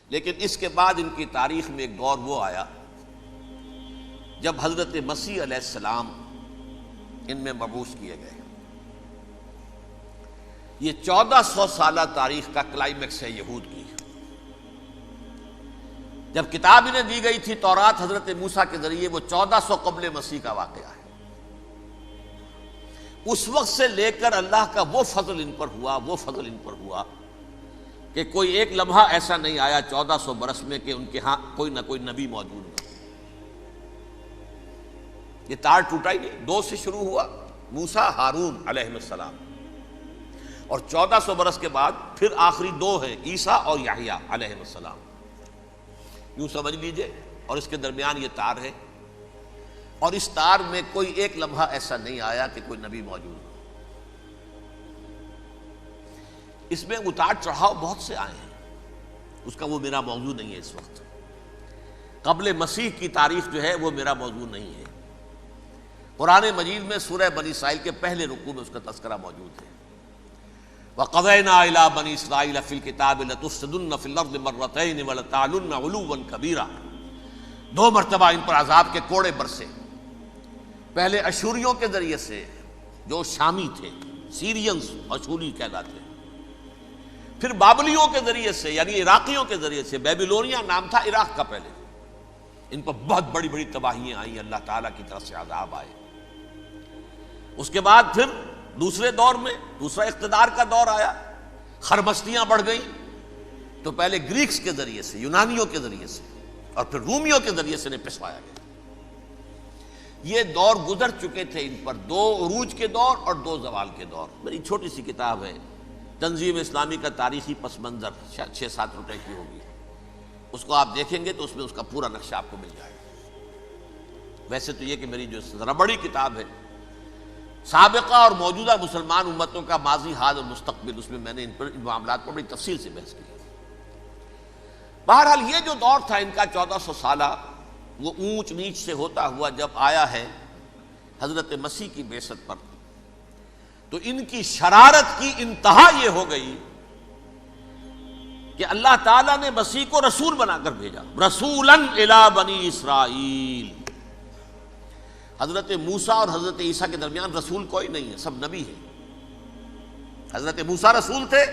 لیکن اس کے بعد ان کی تاریخ میں ایک دور وہ آیا جب حضرت مسیح علیہ السلام ان میں مبعوث کیے گئے۔ یہ 1400 سالہ تاریخ کا کلائمیکس ہے یہود کی۔ جب کتاب انہیں دی گئی تھی تورات حضرت موسیٰ کے ذریعے، وہ 1400 قبل مسیح کا واقعہ ہے۔ اس وقت سے لے کر اللہ کا وہ فضل ان پر ہوا کہ کوئی ایک لمحہ ایسا نہیں آیا 1400 برس میں کہ ان کے ہاں کوئی نہ کوئی نبی موجود نہ۔ یہ تار ٹوٹا ہی نہیں، 2 سے شروع ہوا، موسیٰ ہارون علیہ السلام، اور 1400 برس کے بعد پھر آخری 2 ہیں، عیسیٰ اور یحییٰ علیہ السلام، یوں سمجھ لیجئے۔ اور اس کے درمیان یہ تار ہے، اور اس تار میں کوئی ایک لمحہ ایسا نہیں آیا کہ کوئی نبی موجود ہو۔ اس میں اتار چڑھاؤ بہت سے آئے ہیں، اس کا وہ میرا موضوع نہیں ہے اس وقت۔ قبل مسیح کی تاریخ جو ہے وہ میرا موضوع نہیں ہے۔ قرآن مجید میں سورہ بنی اسرائیل کے پہلے رکوع میں اس کا تذکرہ موجود ہے۔ وَقَضَيْنَا إِلَىٰ بَنِي إِسْرَائِيلَ فِي الْكِتَابِ لَتُفْسِدُنَّ فِي الْأَرْضِ مَرَّتَيْنِ وَلَتَعْلُنَّ عُلُوًّا كَبِيرًا، 2 مرتبہ ان پر عذاب کے کوڑے برسے۔ پہلے اشوریوں کے ذریعے سے جو شامی تھے، سیرینز اشوری کہلاتے، پھر بابلیوں کے ذریعے سے یعنی عراقیوں کے ذریعے سے، بیبیلونیا نام تھا عراق کا پہلے، ان پر بہت بڑی بڑی تباہیاں آئیں، اللہ تعالیٰ کی طرف سے عذاب آئے۔ اس کے بعد پھر دوسرے دور میں دوسرا اقتدار کا دور آیا، خربستیاں بڑھ گئیں، تو پہلے گریکس کے ذریعے سے، یونانیوں کے ذریعے سے، اور پھر رومیوں کے ذریعے سے پسوایا گیا۔ یہ دور گزر چکے تھے ان پر، 2 عروج کے دور اور 2 زوال کے دور۔ میری چھوٹی سی کتاب ہے تنظیم اسلامی کا تاریخی پس منظر، 6-7 روپے کی ہوگی، اس کو آپ دیکھیں گے تو اس میں اس کا پورا نقشہ آپ کو مل جائے گا۔ ویسے تو یہ کہ میری جو ذرا بڑی کتاب ہے سابقہ اور موجودہ مسلمان امتوں کا ماضی، حال اور مستقبل، اس میں نے ان معاملات پر بڑی تفصیل سے بحث کی۔ بہرحال یہ جو دور تھا ان کا 1400 سالہ، وہ اونچ نیچ سے ہوتا ہوا جب آیا ہے حضرت مسیح کی بعثت پر، تو ان کی شرارت کی انتہا یہ ہو گئی کہ اللہ تعالیٰ نے مسیح کو رسول بنا کر بھیجا، رسولاً الی بنی اسرائیل۔ حضرت موسیٰ اور حضرت عیسیٰ کے درمیان رسول کوئی نہیں ہے، سب نبی ہیں۔ حضرت موسیٰ رسول تھے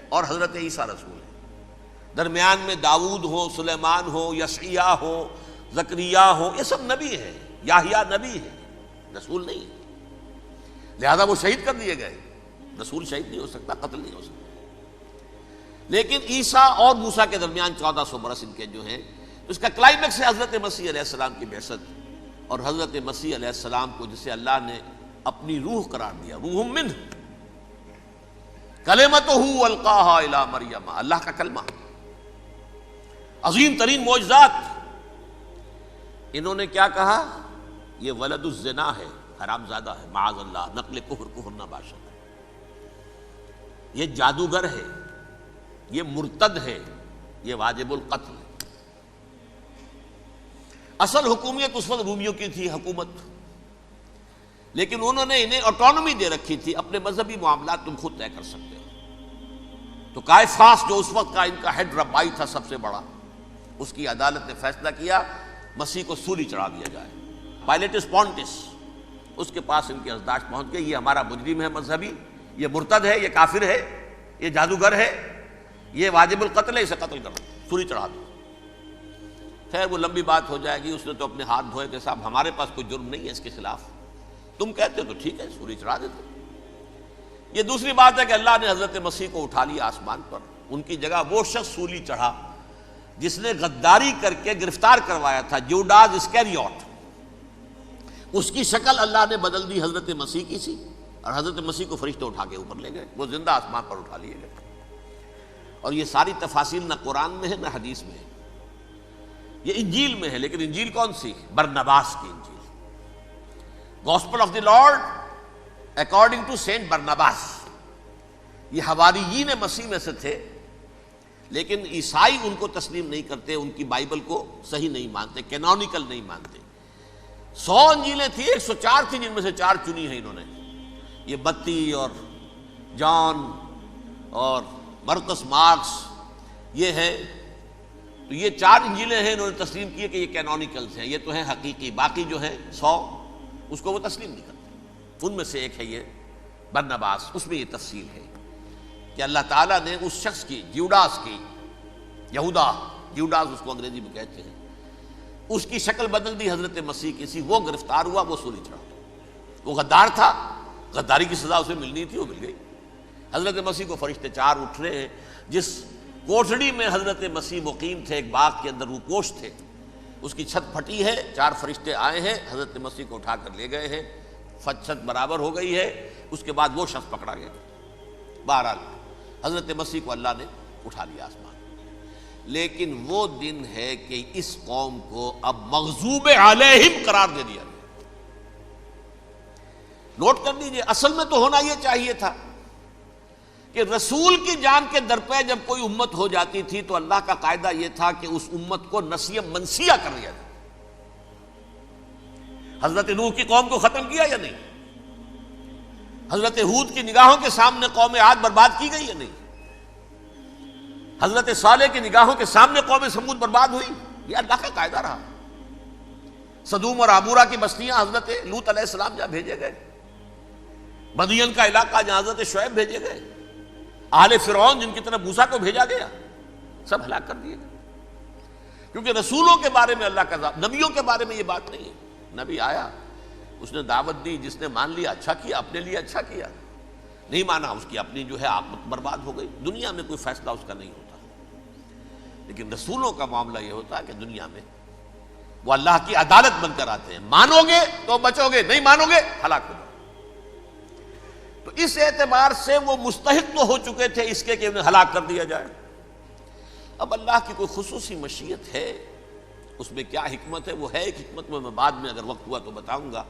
اور حضرت عیسیٰ رسول ہیں۔ درمیان میں داؤد ہو، سلیمان ہو، یشعیاہ ہو، زکریا ہو، یہ سب نبی ہیں، یحییٰ نبی ہیں، رسول نہیں ہے۔ لہذا وہ شہید کر دیے گئے، رسول شہید نہیں ہو سکتا، قتل نہیں ہو سکتا۔ لیکن عیسیٰ اور موسیٰ کے درمیان 1400 برس ان کے جو ہیں، اس کا کلائمیکس ہے حضرت مسیح علیہ السلام کی بعثت، اور حضرت مسیح علیہ السلام کو جسے اللہ نے اپنی روح قرار دیا، روح منہ، کلمتہ القاہا الی مریم، اللہ کا کلمہ، عظیم ترین معجزات۔ انہوں نے کیا کہا؟ یہ ولد الزنا ہے، حرام زادہ ہے، معاذ اللہ، نقل کفر نہ باشد، یہ جادوگر ہے، یہ مرتد ہے، یہ واجب القتل ہے۔ اصل حکومت اس وقت رومیوں کی تھی حکومت، لیکن انہوں نے انہیں آٹونومی دے رکھی تھی، اپنے مذہبی معاملات تم خود طے کر سکتے ہو۔ تو کائفاس جو اس وقت کا ان کا ہیڈ ربائی تھا سب سے بڑا، اس کی عدالت نے فیصلہ کیا مسیح کو سولی چڑھا دیا جائے۔ پائلیٹس پونٹس، اس کے پاس ان کی ازداشت پہنچ گئی، یہ ہمارا مجرم ہے مذہبی، یہ مرتد ہے، یہ کافر ہے، یہ جادوگر ہے، یہ واجب القتل ہے، اسے قتل کرو، سولی چڑھا دو۔ خیر وہ لمبی بات ہو جائے گی، اس نے تو اپنے ہاتھ دھوئے کہ صاحب ہمارے پاس کوئی جرم نہیں ہے اس کے خلاف، تم کہتے ہو تو ٹھیک ہے، سولی چڑھا دیتے۔ یہ دوسری بات ہے کہ اللہ نے حضرت مسیح کو اٹھا لیا آسمان پر، ان کی جگہ وہ شخص سولی چڑھا جس نے غداری کر کے گرفتار کروایا تھا، جوڈاس اسکیریوٹ، اس کی شکل اللہ نے بدل دی، حضرت مسیح کی سی، اور حضرت مسیح کو فرشتے اٹھا کے اوپر لے گئے، وہ زندہ آسمان پر اٹھا لیے گئے۔ اور یہ ساری تفاصیل نہ قرآن میں ہے نہ حدیث میں ہے، یہ انجیل میں ہے، لیکن انجیل کون سی؟ برنباس کی انجیل، gospel of the lord according to saint Barnabas. یہ حواریین مسیح میں سے تھے، لیکن عیسائی ان کو تسلیم نہیں کرتے، ان کی بائبل کو صحیح نہیں مانتے، کینونیکل نہیں مانتے۔ 100 انجیلیں تھیں، 104 تھیں، جن میں سے 4 چنی ہیں انہوں نے، یہ بتی اور جان اور مرکس مارکس، یہ ہے تو یہ 4 انجیلیں ہیں، انہوں نے تسلیم کیے کہ یہ کینونیکلز ہیں، یہ تو ہیں حقیقی، باقی جو ہیں 100 اس کو وہ تسلیم نہیں کرتے۔ ان میں سے ایک ہے یہ برنباس، اس میں یہ تفصیل ہے کہ اللہ تعالیٰ نے اس شخص کی، جیوڈاس کی، یہودا جیوڈاس اس کو انگریزی میں کہتے ہیں، اس کی شکل بدل دی حضرت مسیح کی سی، وہ گرفتار ہوا، وہ سولی چڑھا۔ وہ غدار تھا، غداری کی سزا اسے ملنی تھی، وہ مل گئی۔ حضرت مسیح کو فرشتے 4 اٹھ رہے ہیں، جس کوٹڑی میں حضرت مسیح مقیم تھے، ایک باغ کے اندر روپوش تھے، اس کی چھت پھٹی ہے، 4 فرشتے آئے ہیں، حضرت مسیح کو اٹھا کر لے گئے ہیں، چھت برابر ہو گئی ہے، اس کے بعد وہ شخص پکڑا گیا۔ بہرحال حضرت مسیح کو اللہ نے اٹھا لیا آسمان۔ لیکن وہ دن ہے کہ اس قوم کو اب مغضوب علیہم قرار دے دیا گیا۔ نوٹ کر لیجیے، اصل میں تو ہونا یہ چاہیے تھا کہ رسول کی جان کے درپے جب کوئی امت ہو جاتی تھی تو اللہ کا قاعدہ یہ تھا کہ اس امت کو نسیہ منسیہ کر دیا جائے۔ حضرت نوح کی قوم کو ختم کیا یا نہیں؟ حضرت ہود کی نگاہوں کے سامنے قوم عاد برباد کی گئی یا نہیں؟ حضرت صالح کی نگاہوں کے سامنے قوم سمود برباد ہوئی؟ یہ اللہ کا قاعدہ رہا۔ سدوم اور عمورہ کی بستیاں حضرت لوط علیہ السلام جہاں بھیجے گئے، مدین کا علاقہ جہاں حضرت شعیب بھیجے گئے، اہل فرعون جن کی طرف موسیٰ کو بھیجا گیا، سب ہلاک کر دیے گئے۔ کیونکہ رسولوں کے بارے میں اللہ کا نبیوں کے بارے میں یہ بات نہیں ہے۔ نبی آیا، اس نے دعوت دی، جس نے مان لیا اچھا کیا، اپنے لیے اچھا کیا، نہیں مانا اس کی اپنی جو ہے عاقبت برباد ہو گئی۔ دنیا میں کوئی فیصلہ اس کا نہیں ہوتا، لیکن رسولوں کا معاملہ یہ ہوتا ہے کہ دنیا میں وہ اللہ کی عدالت بن کر آتے ہیں، مانو گے تو بچو گے، نہیں مانو گے ہلاک ہو جاؤ۔ تو اس اعتبار سے وہ مستحق تو ہو چکے تھے اس کے کہ انہیں ہلاک کر دیا جائے۔ اب اللہ کی کوئی خصوصی مشیت ہے، اس میں کیا حکمت ہے، وہ ہے ایک حکمت، میں بعد میں اگر وقت ہوا تو بتاؤں گا۔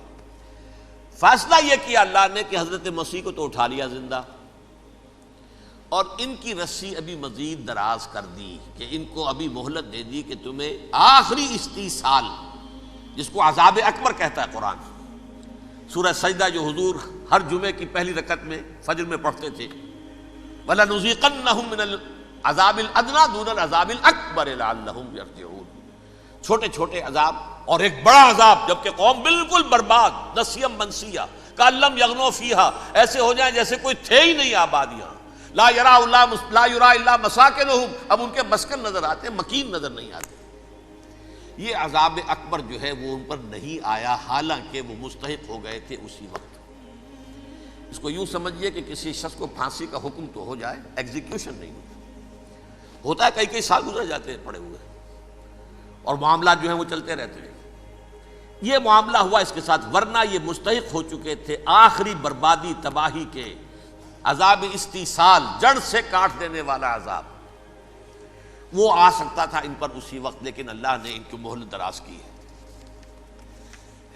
فیصلہ یہ کیا اللہ نے کہ حضرت مسیح کو تو اٹھا لیا زندہ، اور ان کی رسی ابھی مزید دراز کر دی کہ ان کو ابھی مہلت دے دی کہ تمہیں آخری استیصال، جس کو عذاب اکبر کہتا ہے قرآن، سورہ سجدہ جو حضور ہر جمعے کی پہلی رکعت میں فجر میں پڑھتے تھے، وَلَنُذِيقَنَّهُم مِّنَ الْعَذَابِ الْأَدْنَىٰ دُونَ الْعَذَابِ الْأَكْبَرِ لَعَلَّهُمْ يَرْجِعُونَ۔ چھوٹے چھوٹے عذاب اور ایک بڑا عذاب، جبکہ قوم بالکل برباد، نسیہ منسیہ، کأن لم یغنوا فیہا، ایسے ہو جائیں جیسے کوئی تھے ہی نہیں آبادیاں، لا یرا الا مساکنہم، اب ان کے مسکن نظر آتے، مکین نظر نہیں آتے۔ یہ عذاب اکبر جو ہے وہ ان پر نہیں آیا، حالانکہ وہ مستحق ہو گئے تھے اسی وقت۔ اس کو یوں سمجھیے کہ کسی شخص کو پھانسی کا حکم تو ہو جائے، ایگزیکیوشن نہیں ہوتا ہے، کئی سال گزر جاتے ہیں پڑے ہوئے، اور معاملات جو ہیں وہ چلتے رہتے ہیں۔ یہ معاملہ ہوا اس کے ساتھ، ورنہ یہ مستحق ہو چکے تھے آخری بربادی تباہی کے، عذاب استیصال، جڑ سے کاٹ دینے والا عذاب، وہ آ سکتا تھا ان پر اسی وقت، لیکن اللہ نے ان کی مہلت دراز کی ہے۔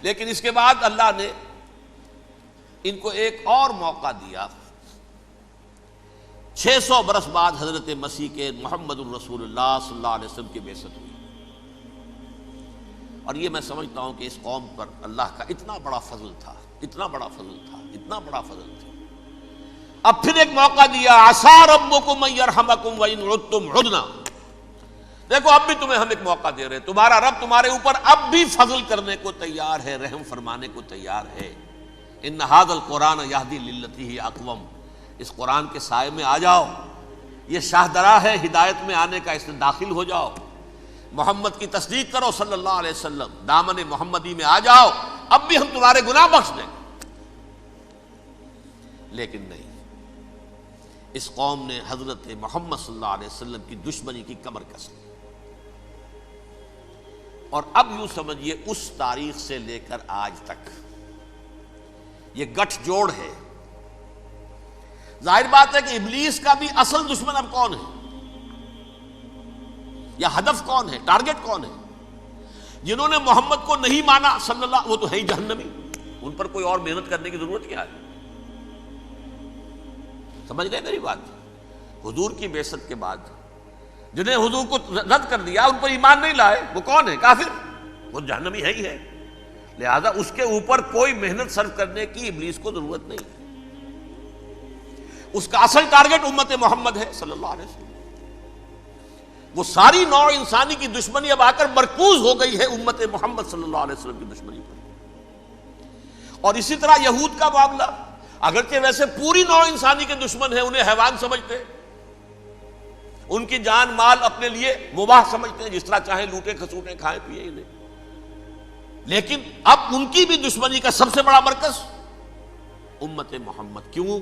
لیکن اس کے بعد اللہ نے ان کو ایک اور موقع دیا۔ 600 برس بعد حضرت مسیح کے محمد الرسول اللہ صلی اللہ علیہ وسلم کی بعثت ہوئی، اور یہ میں سمجھتا ہوں کہ اس قوم پر اللہ کا اتنا بڑا فضل تھا، اتنا بڑا فضل تھا، اتنا بڑا فضل تھا۔ اب پھر ایک موقع دیا، عسیٰ ربکم ان یرحمکم وان عدتم عدنا، دیکھو اب بھی تمہیں ہم ایک موقع دے رہے ہیں، تمہارا رب تمہارے اوپر اب بھی فضل کرنے کو تیار ہے، رحم فرمانے کو تیار ہے۔ ان ھذا القرآن یہدی للتی ہی اقوم، اس قرآن کے سائے میں آ جاؤ، یہ شاہدرا ہے ہدایت میں آنے کا، اس میں داخل ہو جاؤ، محمد کی تصدیق کرو صلی اللہ علیہ وسلم، دامن محمدی میں آ جاؤ، اب بھی ہم تمہارے گناہ بخش دیں گے۔ لیکن نہیں، اس قوم نے حضرت محمد صلی اللہ علیہ وسلم کی دشمنی کی کمر کس لی، اور اب یوں سمجھیے اس تاریخ سے لے کر آج تک یہ گٹھ جوڑ ہے۔ ظاہر بات ہے کہ ابلیس کا بھی اصل دشمن اب کون ہے، یا ہدف کون ہے، ٹارگٹ کون ہے؟ جنہوں نے محمد کو نہیں مانا صلی اللہ، وہ تو ہے ہی جہنمی، ان پر کوئی اور محنت کرنے کی ضرورت کیا ہے؟ سمجھ گئے میری بات؟ حضور کی بعثت کے بعد جنہیں حضور کو رد کر دیا، ان پر ایمان نہیں لائے، وہ کون ہے؟ کافر، وہ جہنمی ہے ہی ہے۔ لہذا اس کے اوپر کوئی محنت صرف کرنے کی ابلیس کو ضرورت نہیں ہے، اس کا اصل ٹارگٹ امت محمد ہے صلی اللہ علیہ وسلم۔ وہ ساری نوع انسانی کی دشمنی اب آ کر مرکوز ہو گئی ہے امت محمد صلی اللہ علیہ وسلم کی دشمنی پر۔ اور اسی طرح یہود کا معاملہ، اگرچہ ویسے پوری نوع انسانی کے دشمن ہیں، انہیں حیوان سمجھتے ہیں، ان کی جان مال اپنے لیے مباح سمجھتے ہیں، جس طرح چاہیں لوٹے کھسوٹے کھائیں پیئے انہیں، لیکن اب ان کی بھی دشمنی کا سب سے بڑا مرکز امت محمد۔ کیوں؟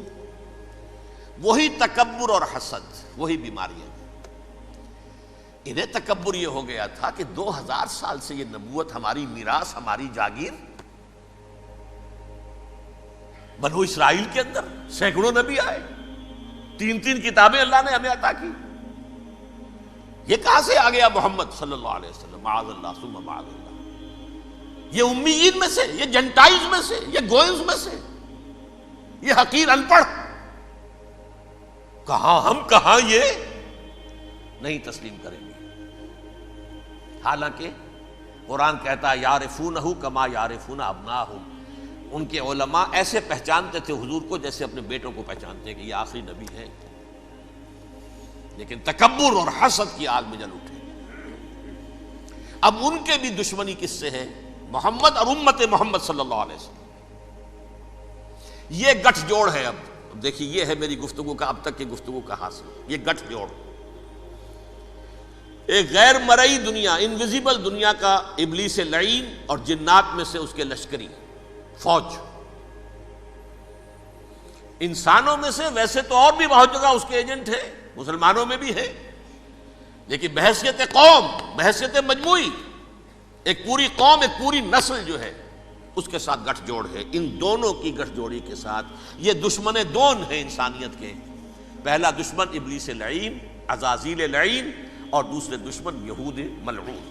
وہی تکبر اور حسد، وہی بیماریاں۔ انہیں تکبر یہ ہو گیا تھا کہ 2000 سال سے یہ نبوت ہماری میراث، ہماری جاگیر، بنو اسرائیل کے اندر سینکڑوں نبی آئے، 3 کتابیں اللہ نے ہمیں عطا کی، یہ کہاں سے آ گیا محمد صلی اللہ علیہ وسلم؟ معاذ اللہ ثم معاذ اللہ، یہ امیین میں سے، یہ جنٹائلز میں سے، یہ گوئنز میں سے، یہ حقیر ان پڑھ، کہاں ہم کہاں یہ نہیں تسلیم کریں گے۔ حالانکہ قرآن کہتا ہے یعرفونہ کما یعرفون ابناہم، ان کے علماء ایسے پہچانتے تھے حضور کو جیسے اپنے بیٹوں کو پہچانتے ہیں کہ یہ آخری نبی ہے، لیکن تکبر اور حسد کی آگ میں جل اٹھے۔ اب ان کے بھی دشمنی کس سے ہے؟ محمد اور امت محمد صلی اللہ علیہ وسلم۔ یہ گٹھ جوڑ ہے۔ اب دیکھیے، یہ ہے میری گفتگو کا اب تک کی گفتگو کا حاصل، یہ گٹھ جوڑ، ایک غیر مرئی دنیا، انویزیبل دنیا کا ابلیس لعین اور جنات میں سے اس کے لشکری فوج۔ انسانوں میں سے ویسے تو اور بھی بہت جگہ اس کے ایجنٹ ہیں، مسلمانوں میں بھی ہے، لیکن بحیثیت قوم، بحیثیت مجموعی، ایک پوری قوم، ایک پوری نسل جو ہے اس کے ساتھ گٹھ جوڑ ہے۔ ان دونوں کی گٹھ جوڑی کے ساتھ یہ دشمن دون ہیں انسانیت کے، پہلا دشمن ابلیس لعین، عزازیل لعین، اور دوسرے دشمن یہود ملعون۔